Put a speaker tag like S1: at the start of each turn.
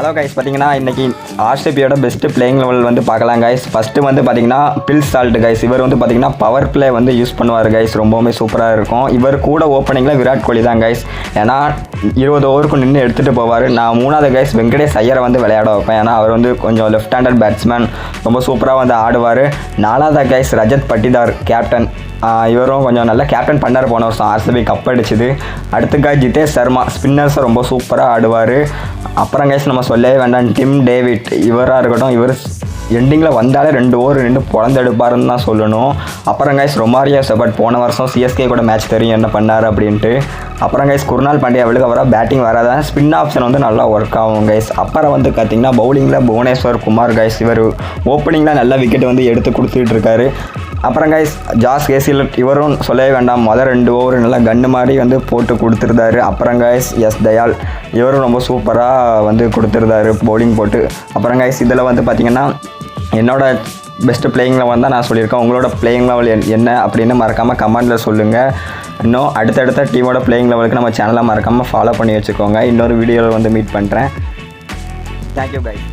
S1: Hello guys, பார்த்தீங்கன்னா இன்றைக்கி ஆர்சிபியோட best playing eleven வந்து பார்க்கலாம் கைஸ். ஃபஸ்ட்டு வந்து பார்த்தீங்கன்னா பில் சால்ட் கைஸ். இவர் வந்து பார்த்தீங்கன்னா பவர் பிளே வந்து யூஸ் பண்ணுவார் கைஸ். ரொம்பவுமே சூப்பராக இருக்கும். இவர் கூட ஓப்பனிங்கில் விராட் கோலி தான் கைஸ். ஏன்னா 20 ஓவருக்கு நின்று எடுத்துகிட்டு போவார். நான் 3வது கைஸ் வெங்கடேஷ் ஐயரை வந்து விளையாட வைப்பேன். ஏன்னா அவர் வந்து கொஞ்சம் லெஃப்ட் ஹேண்டட் பேட்ஸ்மேன், ரொம்ப சூப்பராக வந்து ஆடுவார். 4வது கைஸ் ரஜத் பட்டிதார் கேப்டன். இவரும் கொஞ்சம் நல்லா கேப்டன் பண்ணார் போன வருஷம் ஆர்சிபி கப் அடிச்சுது. அடுத்துக்கா ஜிதேஷ் சர்மா ஸ்பின்னர்ஸை ரொம்ப சூப்பராக ஆடுவார். அப்புறம் கைஸ் நம்ம சொல்லவே வேண்டாம், டிம் டேவிட் இவராக இருக்கட்டும். இவர் எண்டிங்கில் வந்தாலே 2 ஓவர் நின்று பொழந்தெடுப்பாருன்னு தான் சொல்லணும். அப்புறம் கைஸ் ரொமாரியோ செபர்ட் போன வருஷம் சிஎஸ்கே கூட மேட்ச் தெரியும் என்ன பண்ணார் அப்படின்ட்டு. அப்புறம் கைஸ் குருநாள் பாண்டியா விழுக வர பேட்டிங் வராதான் ஸ்பின் ஆப்ஷன் வந்து நல்லா ஒர்க் ஆகும் கைஸ். அப்புறம் வந்து பார்த்திங்கன்னா பவுலிங்கில் புவனேஸ்வர் குமார் கைஸ். இவர் ஓப்பனிங்கில் நல்ல விக்கெட் வந்து எடுத்து கொடுத்துட்டு இருக்காரு. அப்புறம் கைஸ் ஜாஸ் கேசிலட் இவரும் சொல்லவே வேண்டாம், முதல் 2 ஓவர் நல்லா கன்று மாதிரி வந்து போட்டு கொடுத்துருந்தாரு. அப்புறம் கைஸ் எஸ் தயால் இவரும் ரொம்ப சூப்பராக வந்து கொடுத்துருந்தாரு பவுலிங் போட்டு. அப்புறம் கைஸ் இதில் வந்து பார்த்திங்கன்னா என்னோட பெஸ்ட்டு பிளேயிங் லெவல் தான் நான் சொல்லியிருக்கேன். உங்களோட பிளேயிங் லெவல் என்ன அப்படின்னு மறக்காமல் கமெண்டில் சொல்லுங்கள். இன்னும் அடுத்தடுத்த டீமோட பிளேயிங் லெவலுக்கு நம்ம சேனலை மறக்காமல் ஃபாலோ பண்ணி வச்சுக்கோங்க. இன்னொரு வீடியோவில் வந்து மீட் பண்ணுறேன். Thank you guys.